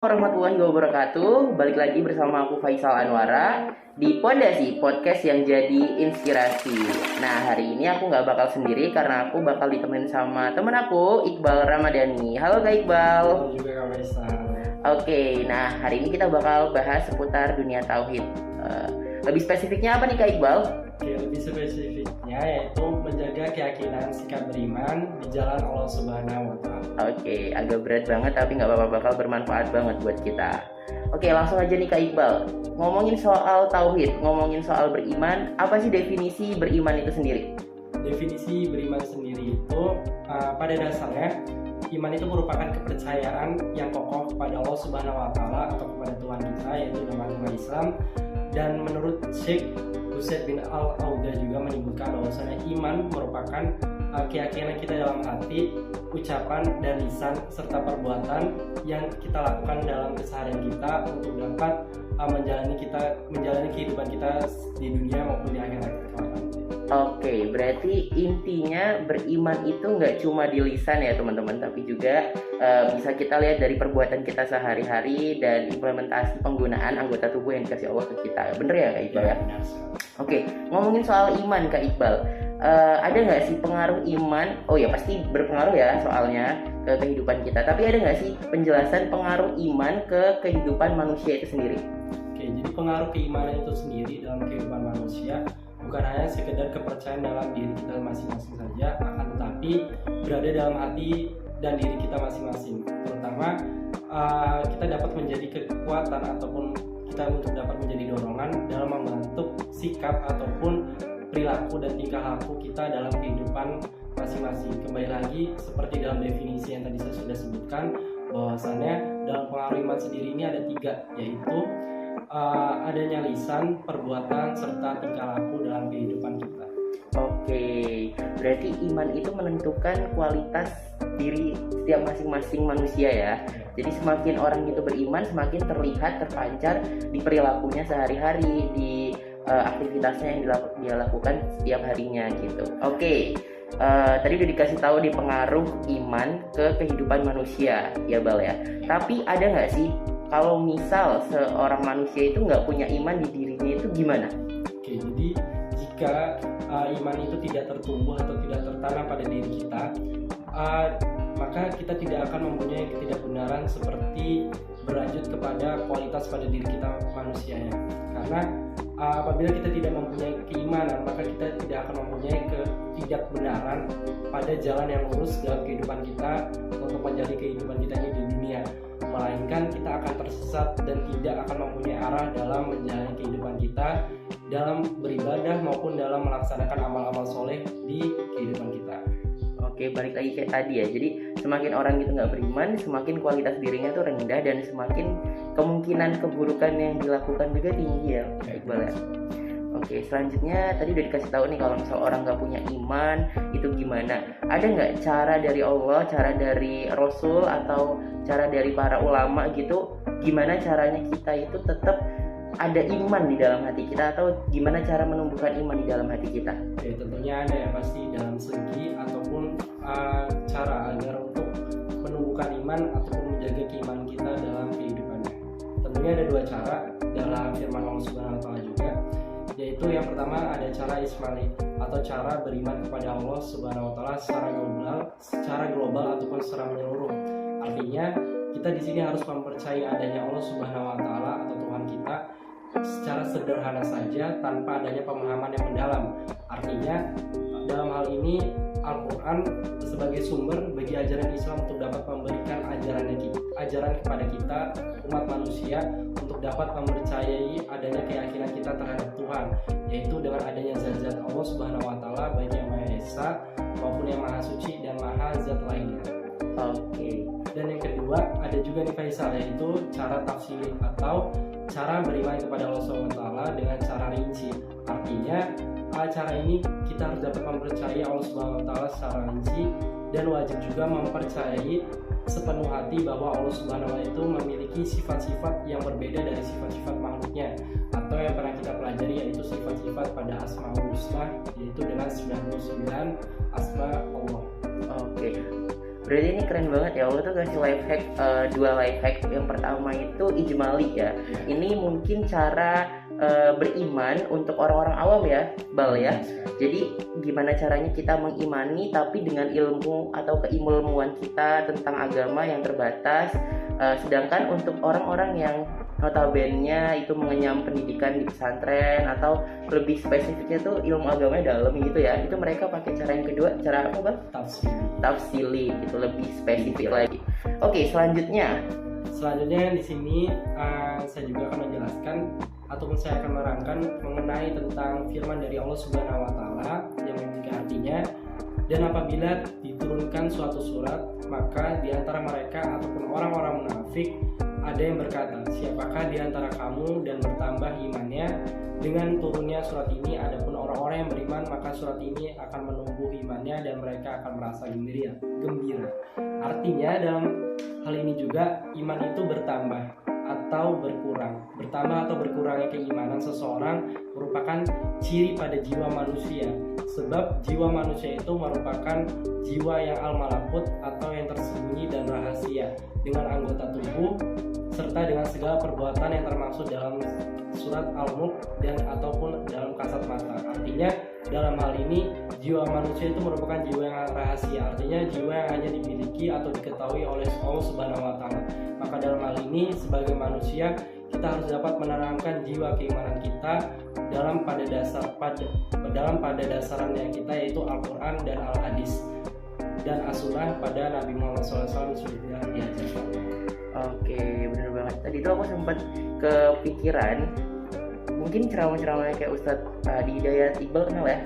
Warahmatullahi wabarakatuh. Balik lagi bersama aku Faisal Anwara di Pondasi Podcast yang jadi inspirasi. Nah, hari ini aku nggak bakal sendiri karena aku bakal ditemenin sama temen aku, Iqbal Ramadhani. Halo Kak Iqbal. Halo juga Kak Faisal. Oke, nah hari ini kita bakal bahas seputar dunia tauhid. Lebih spesifiknya apa nih Kak Iqbal? Oke, lebih spesifiknya yaitu menjaga keyakinan sikap beriman di jalan Allah Subhanahu wa Ta'ala. Oke, agak berat banget tapi nggak apa-apa, bakal bermanfaat banget buat kita. Oke, langsung aja nih Kak Iqbal. Ngomongin soal tauhid, ngomongin soal beriman, apa sih definisi beriman itu sendiri? Definisi beriman sendiri itu pada dasarnya iman itu merupakan kepercayaan yang kokoh kepada Allah Subhanahu wa Ta'ala atau kepada Tuhan kita, yaitu dalam agama Islam. Dan menurut Syekh Usaid bin Al-Auda juga menyebutkan bahwasanya iman merupakan keyakinan kita dalam hati, ucapan dan lisan serta perbuatan yang kita lakukan dalam keseharian kita untuk dapat menjalani kehidupan kita di dunia maupun di akhirat kelak. Oke, berarti intinya beriman itu nggak cuma di lisan ya teman-teman, tapi juga bisa kita lihat dari perbuatan kita sehari-hari dan implementasi penggunaan anggota tubuh yang dikasih Allah ke kita. Bener ya Kak Iqbal ya? Oke, ngomongin soal iman Kak Iqbal, ada nggak sih pengaruh iman? Oh ya pasti berpengaruh ya soalnya ke kehidupan kita. Tapi ada nggak sih penjelasan pengaruh iman ke kehidupan manusia itu sendiri? Oke, jadi pengaruh keimanan itu sendiri dalam kehidupan manusia bukan hanya sekedar kepercayaan dalam diri kita masing-masing saja, akan tetapi berada dalam hati dan diri kita masing-masing. Terutama kita dapat menjadi kekuatan ataupun kita untuk dapat menjadi dorongan dalam membentuk sikap ataupun perilaku dan tingkah laku kita dalam kehidupan masing-masing. Kembali lagi seperti dalam definisi yang tadi saya sudah sebutkan, bahwasannya dalam pengaruh iman sendiri ini ada 3, yaitu adanya lisan, perbuatan, serta tingkah laku dalam kehidupan kita. Oke, berarti iman itu menentukan kualitas diri setiap masing-masing manusia ya. Jadi semakin orang itu beriman, semakin terlihat, terpancar di perilakunya sehari-hari, di aktivitasnya yang dia lakukan setiap harinya gitu. Oke, tadi udah dikasih tahu di pengaruh iman ke kehidupan manusia ya Bal ya. Tapi ada nggak sih kalau misal seorang manusia itu nggak punya iman di dirinya itu gimana? Oke, jadi jika iman itu tidak tertumbuh atau tidak tertanam pada diri kita, maka kita tidak akan mempunyai ketidakbenaran seperti berlanjut kepada kualitas pada diri kita manusia ya. Karena apabila kita tidak mempunyai keimanan, maka kita tidak akan mempunyai ketidakbenaran pada jalan yang lurus dalam kehidupan kita untuk menjalani kehidupan kita ini di dunia. Melainkan kita akan tersesat dan tidak akan mempunyai arah dalam menjalani kehidupan kita dalam beribadah maupun dalam melaksanakan amal-amal soleh di kehidupan kita. Oke, balik lagi kayak tadi ya. Jadi semakin orang itu nggak beriman, semakin kualitas dirinya tuh rendah dan semakin kemungkinan keburukan yang dilakukan juga tinggi ya, Iqbal ya. Oke, selanjutnya tadi udah dikasih tahu nih kalau misal orang nggak punya iman itu gimana? Ada nggak cara dari Allah, cara dari Rasul atau cara dari para ulama gitu? Gimana caranya kita itu tetap ada iman di dalam hati kita, atau gimana cara menumbuhkan iman di dalam hati kita? Oke, tentunya ada yang pasti dalam segi ataupun cara agar untuk menumbuhkan iman ataupun menjaga keimanan kita dalam kehidupannya. Tentunya ada 2 cara dalam firman Allah Subhanahu wa Ta'ala juga, yaitu yang pertama ada cara ismali atau cara beriman kepada Allah Subhanahu wa Ta'ala secara global ataupun secara menyeluruh. Artinya kita di sini harus mempercayai adanya Allah Subhanahu wa Ta'ala atau Tuhan kita secara sederhana saja tanpa adanya pemahaman yang mendalam. Artinya dalam hal ini Al-Quran sebagai sumber bagi ajaran Islam untuk dapat memberikan ajaran kepada kita umat manusia untuk dapat mempercayai adanya keyakinan kita terhadap Tuhan, yaitu dengan adanya zat-zat Allah Subhanahu wa Ta'ala baik yang Maha Esa maupun yang Maha Suci dan Maha Zat lainnya. Oke. Dan yang kedua ada juga nih Faisal, yaitu cara tafsir atau cara beriman kepada Allah SWT dengan cara rinci. Artinya cara ini kita harus dapat mempercayai Allah SWT secara rinci dan wajib juga mempercayai sepenuh hati bahwa Allah Subhanahu wa Ta'ala itu memiliki sifat-sifat yang berbeda dari sifat-sifat makhluknya, atau yang pernah kita pelajari yaitu sifat-sifat pada Asmaul Husna, yaitu dengan 99 asma Allah. Oke. Berarti ini keren banget ya, Allah tuh kasih life hack, 2 life hack. Yang pertama itu ijmali ya. Ini mungkin cara beriman untuk orang-orang awam ya, Bal ya. Jadi gimana caranya kita mengimani tapi dengan ilmu atau keilmuan kita tentang agama yang terbatas. Sedangkan untuk orang-orang yang notabene itu mengenyam pendidikan di pesantren atau lebih spesifiknya tuh ilmu agamanya dalam gitu ya, itu mereka pakai cara yang kedua, cara apa Bang? Tafsili gitu, lebih spesifik lagi. Oke, selanjutnya di sini saya juga akan menjelaskan ataupun saya akan menerangkan mengenai tentang firman dari Allah Subhanahu wa taala yang memiliki artinya, dan apabila diturunkan suatu surat, maka di antara mereka ataupun orang-orang munafik ada yang berkata, siapakah di antara kamu dan bertambah imannya dengan turunnya surat ini, adapun orang-orang yang beriman maka surat ini akan menumbuh imannya dan mereka akan merasa gembira. Artinya dalam hal ini juga iman itu bertambah atau berkurang. Bertambah atau berkurangnya keimanan seseorang merupakan ciri pada jiwa manusia, sebab jiwa manusia itu merupakan jiwa yang al-malakut atau yang tersembunyi dan rahasia dengan anggota tubuh serta dengan segala perbuatan yang termaksud dalam surat Al-Mulk dan ataupun dalam kasat mata. Artinya dalam hal ini jiwa manusia itu merupakan jiwa yang rahasia, artinya jiwa yang hanya dimiliki atau diketahui oleh Allah Subhanahu wa taala. Maka dalam hal ini sebagai manusia kita harus dapat menerangkan jiwa keimanan kita dalam pada dasarannya kita, yaitu Al-Quran dan Al-Hadis dan As-Sunnah pada Nabi Muhammad SAW sudah diajarkan. Oke, bener banget. Tadi tuh aku sempat kepikiran mungkin ceramah-ceramahnya kayak Ustadz Adi Hidayat Iqbal, kenal ya?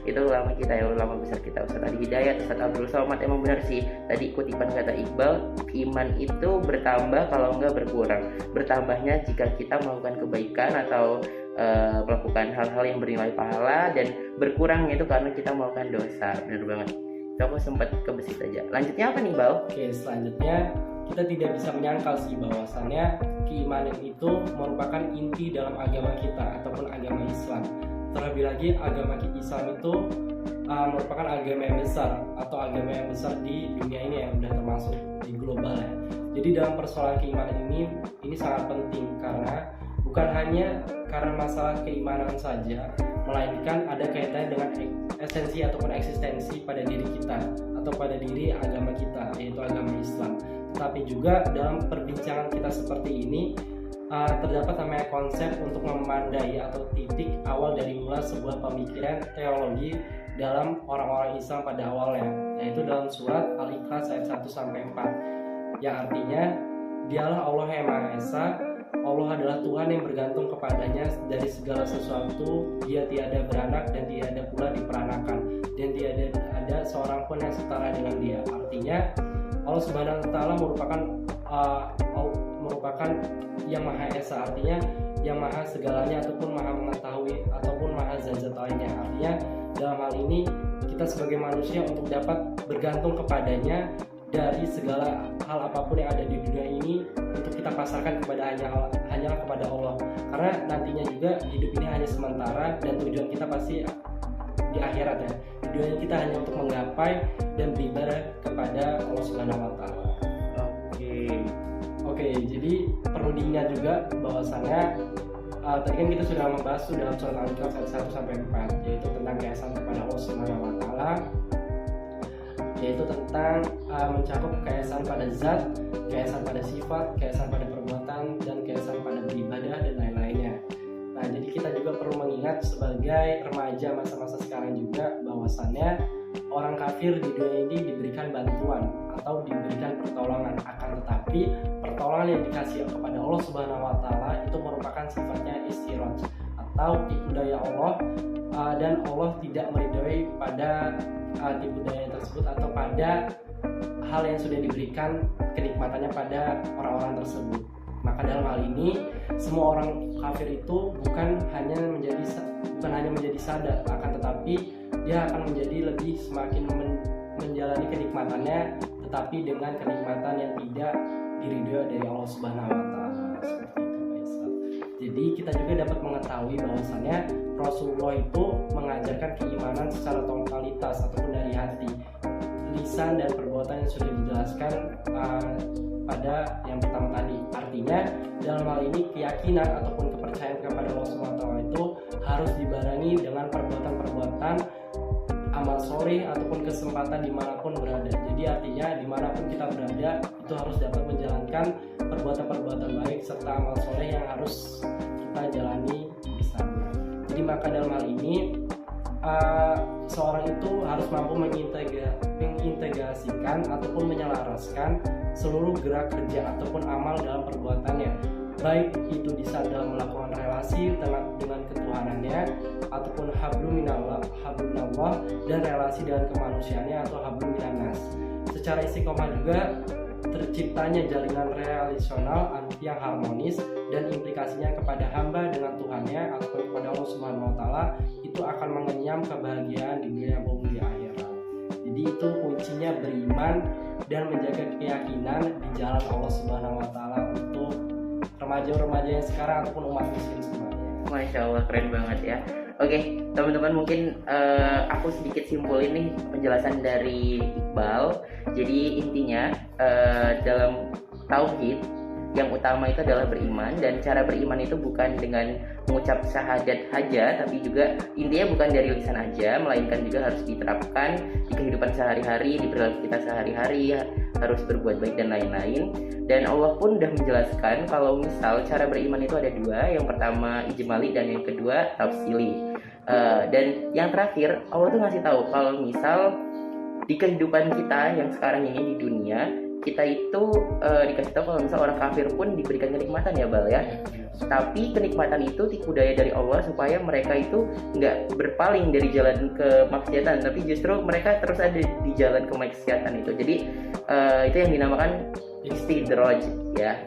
Itu ulama kita ya, ulama besar kita, Ustadz Adi Hidayat, Ustadz Abdul Somad. Emang benar sih, tadi kutipan kata Iqbal, iman itu bertambah kalau enggak berkurang. Bertambahnya jika kita melakukan kebaikan atau melakukan hal-hal yang bernilai pahala, dan berkurangnya itu karena kita melakukan dosa. Bener banget. Itu aku sempat kebesit aja. Lanjutnya apa nih, Bal? Oke, selanjutnya kita tidak bisa menyangkal sih bahwasannya keimanan itu merupakan inti dalam agama kita ataupun agama Islam. Terlebih lagi agama Islam itu merupakan agama yang besar atau agama yang besar di dunia ini yang sudah termasuk di global ya. Jadi dalam persoalan keimanan ini sangat penting karena bukan hanya karena masalah keimanan saja, melainkan ada kaitannya dengan esensi ataupun eksistensi pada diri kita atau pada diri agama kita, yaitu agama Islam. Tapi juga dalam perbincangan kita seperti ini terdapat namanya konsep untuk memandai atau titik awal dari mula sebuah pemikiran teologi dalam orang-orang Islam pada awalnya, yaitu dalam surat Al-Ikhlas ayat 1-4 yang artinya, dialah Allah yang Maha Esa, Allah adalah Tuhan yang bergantung kepadanya dari segala sesuatu, dia tiada beranak dan tiada pula diperanakan, dan tiada ada seorang pun yang setara dengan dia. Artinya Allah Subhanahu wa taala merupakan yang Maha Esa, artinya yang maha segalanya ataupun maha mengetahui ataupun maha zat lainnya. Artinya dalam hal ini kita sebagai manusia untuk dapat bergantung kepadanya dari segala hal apapun yang ada di dunia ini, untuk kita pasarkan kepada hanyalah kepada Allah, karena nantinya juga hidup ini hanya sementara dan tujuan kita pasti di akhirat ya. Tujuannya kita hanya untuk menggapai dan beribadah kepada Allah Subhanahu wa taala. Oke, jadi perlu diingat juga bahwasannya tadi kan kita sudah membahas dalam surat Al-Ikhlas ayat 1-4, yaitu tentang keesaan kepada Allah Subhanahu wa taala, yaitu tentang mencakup keesaan pada zat, keesaan pada sifat, keesaan pada perbuatan, dan keesaan pada beribadah dan lain-lainnya. Nah, jadi kita juga perlu mengingat sebagai remaja masa-masa sekarang juga bahwasannya orang kafir di dunia ini diberikan bantuan atau diberikan pertolongan, akan tetapi pertolongan yang dikasih kepada Allah Subhanahu wa taala itu merupakan sifatnya istiraj atau tipu daya Allah, dan Allah tidak meridhoi pada tipu daya tersebut atau pada hal yang sudah diberikan kenikmatannya pada orang-orang tersebut. Maka dalam hal ini semua orang kafir itu bukan hanya menjadi sadar, akan tetapi dia akan menjadi lebih semakin menjalani kenikmatannya, tetapi dengan kenikmatan yang tidak diridhoi dari Allah Subhanahu wa taala. Seperti itu, Faisal. Jadi kita juga dapat mengetahui bahwasannya Rasulullah itu mengajarkan keimanan secara totalitas ataupun dari hati. lisan dan perbuatan yang sudah dijelaskan pada yang pertama tadi. Artinya dalam hal ini keyakinan ataupun kepercayaan kepada Allah SWT itu harus dibarengi dengan perbuatan-perbuatan amal soleh ataupun kesempatan dimanapun berada. Jadi artinya dimanapun kita berada itu harus dapat menjalankan perbuatan-perbuatan baik serta amal soleh yang harus kita jalani bersama. Jadi maka dalam hal ini seorang itu harus mampu mengintegrasikan ataupun menyelaraskan seluruh gerak kerja ataupun amal dalam perbuatannya, baik itu di saat dalam melakukan relasi dengan ketuhanannya ataupun hablum minallah dan relasi dengan kemanusiaannya atau hablum minannas. Secara istiqomah juga terciptanya jalinan relasional yang harmonis dan implikasinya kepada hamba dengan Tuhannya ataupun kepada Allah Subhanahu wa taala itu akan mengenyam kebahagiaan di dunia maupun di akhirat. Jadi itu kuncinya beriman dan menjaga keyakinan di jalan Allah Subhanahu wa taala untuk remaja-remaja yang sekarang ataupun umat muslim semuanya. Masya Allah, keren banget ya. Oke, teman-teman, mungkin aku sedikit simpulin nih penjelasan dari Iqbal. Jadi intinya dalam tauhid yang utama itu adalah beriman, dan cara beriman itu bukan dengan mengucap syahadat saja, tapi juga intinya bukan dari lisan aja, melainkan juga harus diterapkan di kehidupan sehari-hari, di perilaku kita sehari-hari, harus berbuat baik dan lain-lain. Dan Allah pun sudah menjelaskan kalau misal cara beriman itu ada dua, yang pertama ijmali dan yang kedua tafsili. Dan yang terakhir Allah tuh ngasih tahu kalau misal di kehidupan kita yang sekarang ini di dunia, kita itu dikasih tahu kalau misal orang kafir pun diberikan kenikmatan ya Bal ya. Tapi kenikmatan itu tipu daya dari Allah supaya mereka itu nggak berpaling dari jalan kemaksiatan, tapi justru mereka terus ada di jalan kemaksiatan itu. Jadi itu yang dinamakan istidraj ya.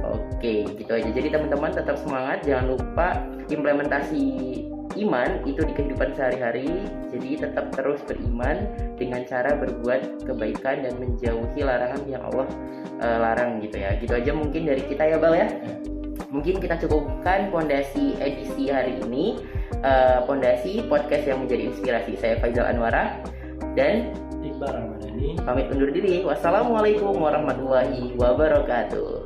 Oke, gitu aja. Jadi teman-teman tetap semangat, jangan lupa implementasi iman itu di kehidupan sehari-hari. Jadi tetap terus beriman dengan cara berbuat kebaikan dan menjauhi larangan yang Allah larang gitu ya. Gitu aja mungkin dari kita ya Bal ya. Mungkin kita cukupkan pondasi edisi hari ini, pondasi podcast yang menjadi inspirasi. Saya Faizal Anwara dan Iqbal Ramadhani pamit undur diri. Wassalamualaikum warahmatullahi wabarakatuh.